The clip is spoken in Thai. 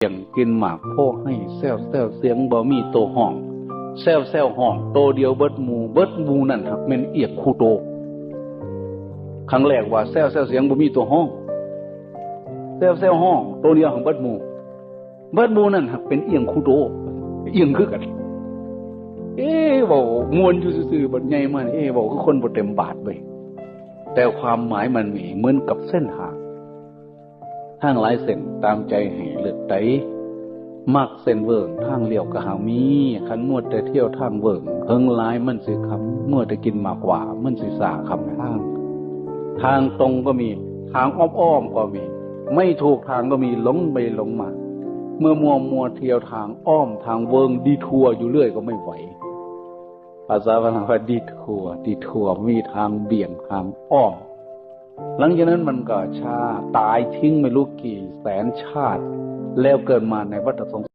เสียงกินหมากโพให้แซวแซวเสียงบ่มีโตห้องแซวแซวห้องโตเดียวเบิดหมูนั่นหักแม่นเอียกคู่โตครั้งแรกว่าแซวแซวเสียงบ่มีตัวห้องแซวแซวห้องโตเดียวของเบิดหมูนั่นหักเป็นเอียงคู่โตเอียงคือกันเว้ามวนอยู่ซื่อๆบัดใหญ่มานี่เว้าคือคนบ่เต็มบาทเว้ยแต่ความหมายมันมีเหมือนกับเส้นทางหลายเส้นตามใจให้เลือกไดมักเส้นเวิ้งทางเลี้ยวก็หามีคันมัวแต่เที่ยวทางเวิ้งเฮิงหลายมันสิคำมัวแต่กินมากกว่ามันสิสาคำทางตรงก็มีทางอ้อมๆก็มีไม่ถูกทางก็มีหลงไปหลงมาเมื่อมัวเที่ยวทางอ้อมทางเวิ้งดีทัวอยู่เรื่อยก็ไม่ไหวภาษาฝรั่งว่าดีทัวมีทางเบี่ยงทางอ้อมหลังจากนั้นมันก็ตายทิ้งไม่รู้กี่แสนชาติแล้วเกิดมาในวัฏสงสาร